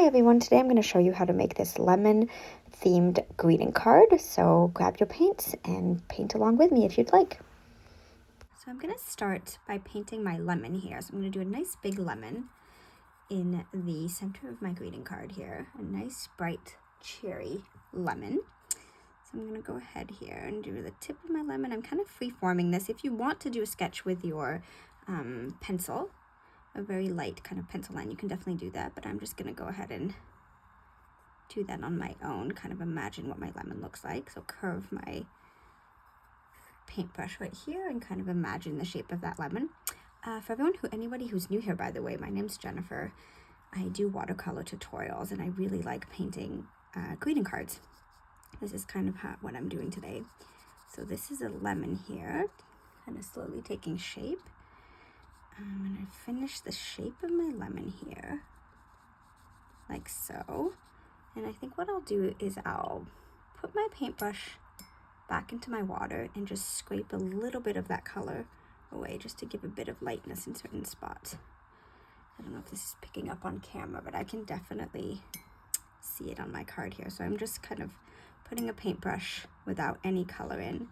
Hi everyone, today I'm going to show you how to make this lemon themed greeting card. So grab your paints and paint along with me if you'd like. So I'm going to start by painting my lemon here. So I'm going to do a nice big lemon in the center of my greeting card here. A nice bright cherry lemon. So I'm going to go ahead here and do the tip of my lemon. I'm kind of free-forming this. If you want to do a sketch with your pencil, a very light kind of pencil line, you can definitely do that, but I'm just going to go ahead and do that on my own, kind of imagine what my lemon looks like. So curve my paintbrush right here and kind of imagine the shape of that lemon. For anybody who's new here, by the way, my name's Jennifer. I do watercolor tutorials and I really like painting greeting cards. This is kind of what I'm doing today. So this is a lemon here, kind of slowly taking shape. I'm going to finish the shape of my lemon here, like so. And I think what I'll do is I'll put my paintbrush back into my water and just scrape a little bit of that color away, just to give a bit of lightness in certain spots. I don't know if this is picking up on camera, but I can definitely see it on my card here. So I'm just kind of putting a paintbrush without any color in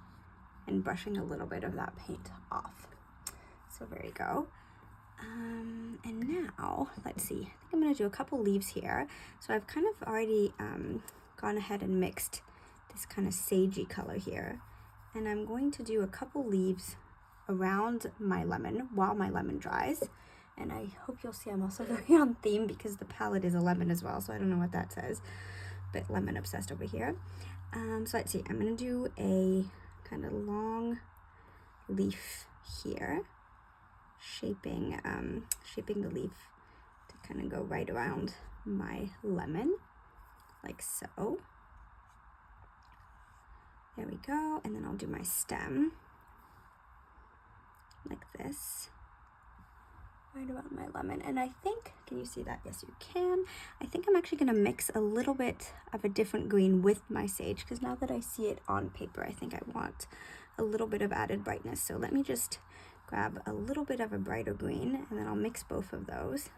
and brushing a little bit of that paint off. So there you go. And now, let's see, I think I'm going to do a couple leaves here. So I've kind of already gone ahead and mixed this kind of sagey color here. And I'm going to do a couple leaves around my lemon while my lemon dries. And I hope you'll see I'm also very on theme because the palette is a lemon as well. So I don't know what that says, but lemon obsessed over here. So let's see, I'm going to do a kind of long leaf here. Shaping the leaf to kind of go right around my lemon, like so. There we go. And then I'll do my stem like this, right around my lemon. And I think, can you see that? Yes, you can. I think I'm actually going to mix a little bit of a different green with my sage, because now that I see it on paper, I think I want a little bit of added brightness. So let me just grab a little bit of a brighter green, and then I'll mix both of those.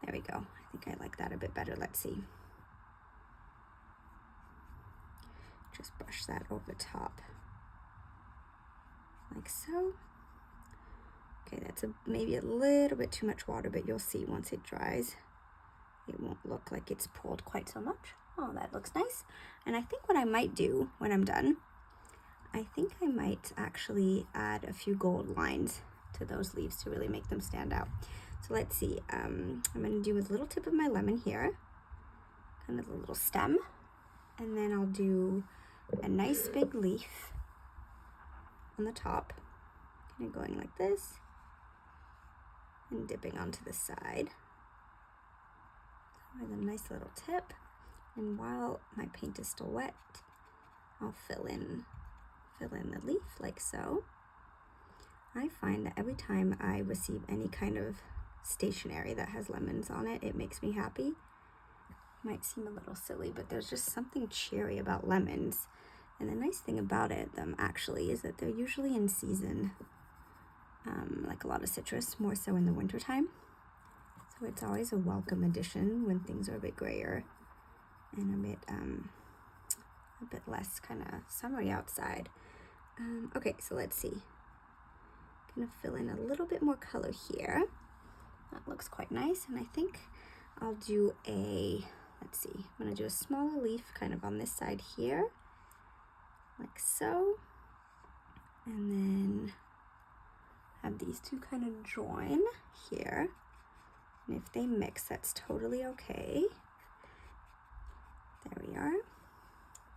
There we go. I think I like that a bit better. Let's see. Just brush that over top, like so. Okay, that's maybe a little bit too much water, but you'll see once it dries, it won't look like it's pulled quite so much. Oh, that looks nice. And I think what I might do when I'm done, I think I might actually add a few gold lines to those leaves to really make them stand out. So let's see, I'm going to do a little tip of my lemon here, kind of a little stem, and then I'll do a nice big leaf on the top, kind of going like this and dipping onto the side with a nice little tip. And while my paint is still wet, I'll fill in the leaf like so. I find that every time I receive any kind of stationery that has lemons on it, it makes me happy. Might seem a little silly, but there's just something cheery about lemons. And the nice thing about them actually is that they're usually in season, like a lot of citrus, more so in the wintertime. So it's always a welcome addition when things are a bit grayer and a bit less kind of summery outside. Okay, so let's see. Gonna fill in a little bit more color here. That looks quite nice. And I think I'll do let's see, I'm gonna do a smaller leaf kind of on this side here, like so. And then have these two kind of join here. And if they mix, that's totally okay. There we are.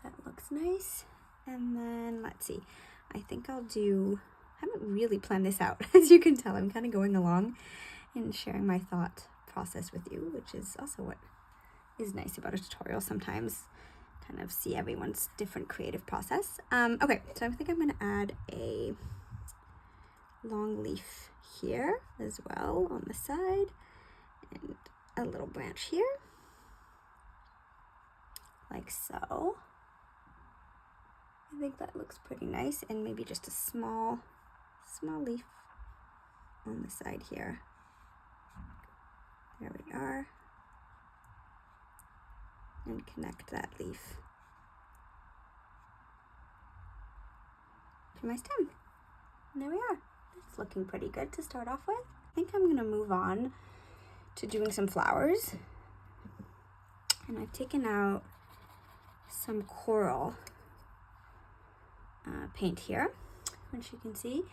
That looks nice. And then let's see, I think I haven't really planned this out. As you can tell, I'm kind of going along and sharing my thought process with you, which is also what is nice about a tutorial. Sometimes kind of see everyone's different creative process. Okay, so I think I'm going to add a long leaf here as well on the side and a little branch here, like so. I think that looks pretty nice, and maybe just a small leaf on the side here. There we are. and connect that leaf to my stem. And there we are. It's looking pretty good to start off with. I think I'm gonna move on to doing some flowers. And I've taken out some coral paint here, which you can see.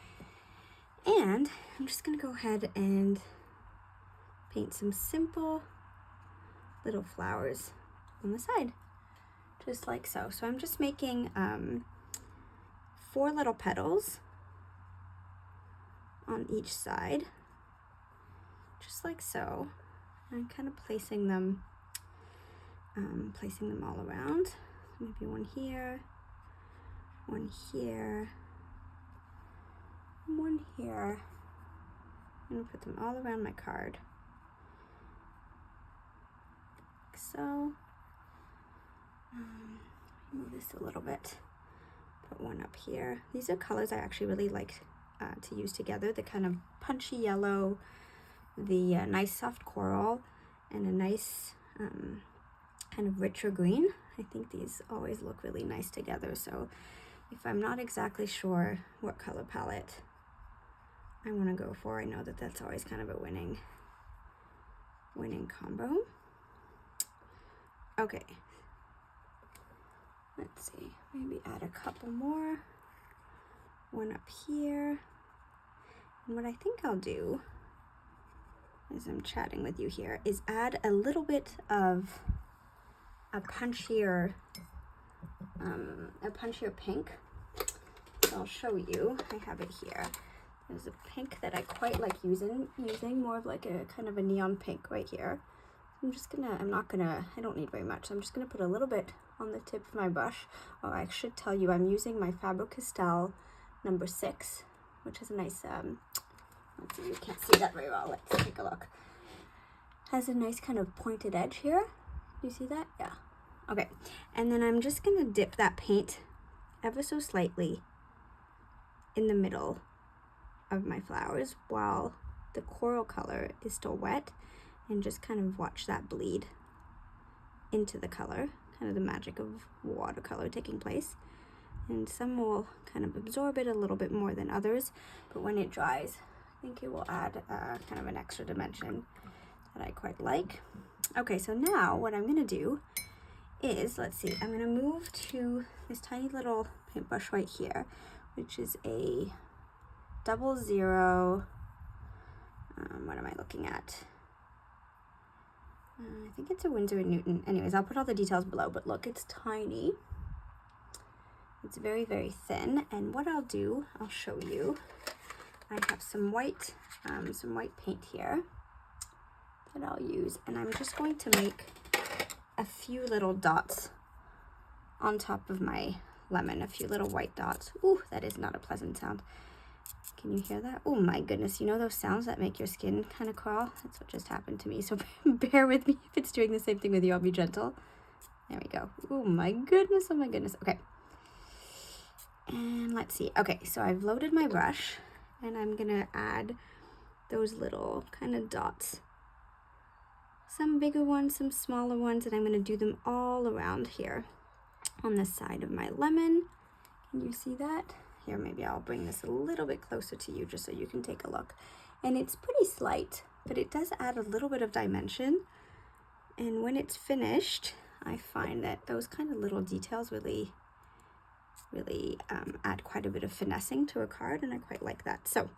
And I'm just gonna go ahead and paint some simple little flowers on the side, just like so. So I'm just making 4 little petals on each side, just like so. And I'm kind of placing them all around. Maybe one here, one here, one here. I'm gonna put them all around my card, like so. Move this a little bit. Put one up here. These are colors I actually really like to use together. The kind of punchy yellow, the nice soft coral, and a nice kind of richer green. I think these always look really nice together. So if I'm not exactly sure what color palette I want to go for, I know that that's always kind of a winning combo. Okay, let's see, maybe add a couple more. One up here. And what I think I'll do, as I'm chatting with you here, is add a little bit of a punchier pink. So I'll show you. I have it here. There's a pink that I quite like using more of like a kind of a neon pink right here. I don't need very much. So I'm just gonna put a little bit on the tip of my brush. Oh, I should tell you, I'm using my Faber Castell number 6, which is a nice, let's see, you can't see that very well. Let's take a look. Has a nice kind of pointed edge here. Do you see that? Yeah. Okay, and then I'm just gonna dip that paint ever so slightly in the middle of my flowers while the coral color is still wet, and just kind of watch that bleed into the color, kind of the magic of watercolor taking place. And some will kind of absorb it a little bit more than others, but when it dries, I think it will add kind of an extra dimension that I quite like. Okay, so now what I'm gonna do is, let's see, I'm gonna move to this tiny little paintbrush right here, which is a 00, what am I looking at? I think it's a Winsor & Newton. Anyways, I'll put all the details below, but look, it's tiny. It's very, very thin. And what I'll do, I'll show you. I have some white paint here that I'll use, and I'm just going to make a few little dots on top of my lemon, a few little white dots. Ooh, that is not a pleasant sound. Can you hear that? Oh my goodness, you know those sounds that make your skin kind of crawl? That's what just happened to me, so bear with me if it's doing the same thing with you. I'll be gentle. There we go. Oh my goodness, oh my goodness. Okay. And let's see. Okay, so I've loaded my brush, and I'm gonna add those little kind of dots. Some bigger ones, some smaller ones, and I'm gonna do them all around here on the side of my lemon. Can you see that? Here, maybe I'll bring this a little bit closer to you just so you can take a look. And it's pretty slight, but it does add a little bit of dimension. And when it's finished, I find that those kind of little details really add quite a bit of finessing to a card, and I quite like that. So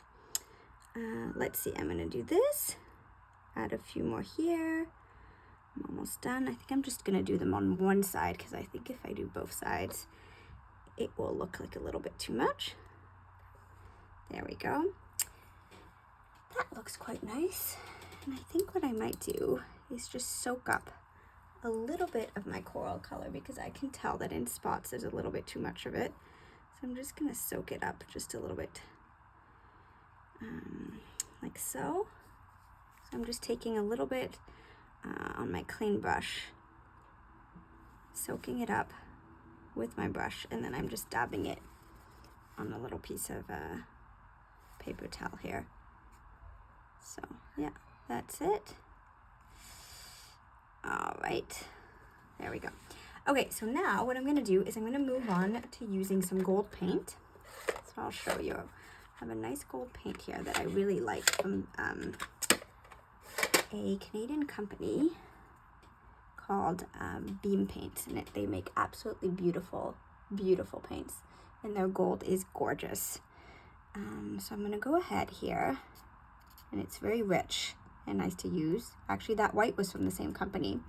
let's see, I'm gonna do this, add a few more here. I'm almost done. I think I'm just gonna do them on one side, because I think if I do both sides, it will look like a little bit too much. There we go. That looks quite nice. And I think what I might do is just soak up a little bit of my coral color, because I can tell that in spots there's a little bit too much of it. So I'm just gonna soak it up just a little bit, like so. So I'm just taking a little bit on my clean brush, soaking it up with my brush, and then I'm just dabbing it on a little piece of paper towel here. So yeah, that's it. All right, There we go. Okay, so now what I'm going to do is I'm going to move on to using some gold paint. So I'll show you. I have a nice gold paint here that I really like from a Canadian company called Beam Paint, and they make absolutely beautiful paints, and their gold is gorgeous. So I'm going to go ahead here, and it's very rich and nice to use. Actually, that white was from the same company,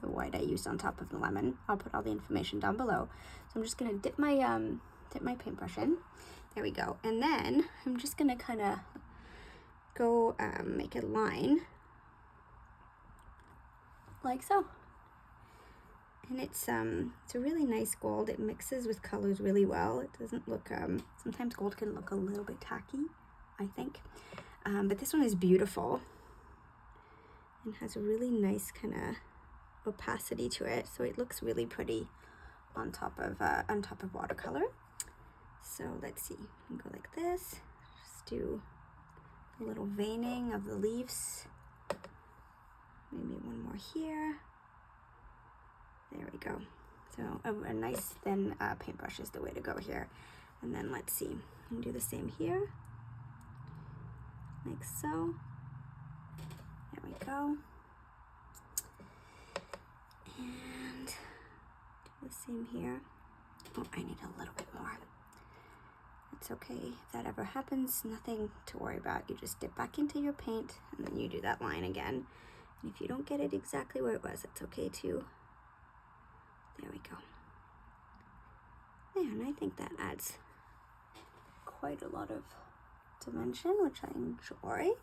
the white I used on top of the lemon. I'll put all the information down below. So I'm just going to dip my paintbrush in. There we go. And then I'm just going to kind of go make a line like so. And it's a really nice gold. It mixes with colors really well. It doesn't look, sometimes gold can look a little bit tacky, I think. But this one is beautiful and has a really nice kind of opacity to it. So it looks really pretty on top of watercolor. So let's see, we can go like this. Just do a little veining of the leaves. Maybe one more here. There we go. So a nice thin paintbrush is the way to go here. And then let's see, we can do the same here, like so. There we go. And do the same here. Oh, I need a little bit more. It's okay if that ever happens, nothing to worry about. You just dip back into your paint and then you do that line again. And if you don't get it exactly where it was, it's okay too. There we go. There, and I think that adds quite a lot of dimension, which I enjoy.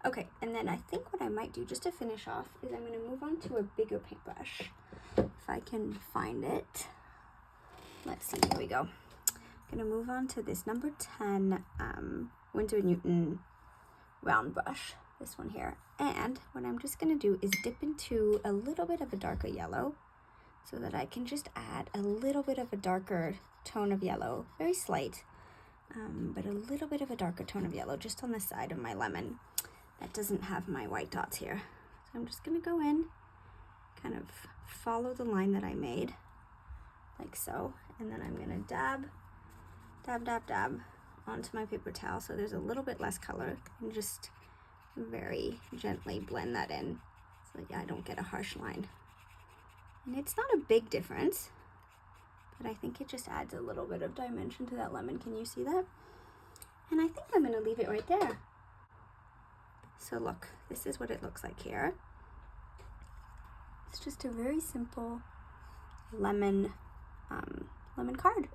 Okay, and then I think what I might do just to finish off is I'm going to move on to a bigger paintbrush. If I can find it. Let's see, here we go. I'm going to move on to this number 10 Winsor & Newton round brush, this one here. And what I'm just going to do is dip into a little bit of a darker yellow so that I can just add a little bit of a darker tone of yellow, very slight, but a little bit of a darker tone of yellow just on the side of my lemon that doesn't have my white dots here. So I'm just going to go in, kind of follow the line that I made, like so, and then I'm going to dab onto my paper towel so there's a little bit less color, and just very gently blend that in so that I don't get a harsh line. And it's not a big difference, but I think it just adds a little bit of dimension to that lemon. Can you see that? And I think I'm going to leave it right there. So look, this is what it looks like here. It's just a very simple lemon card.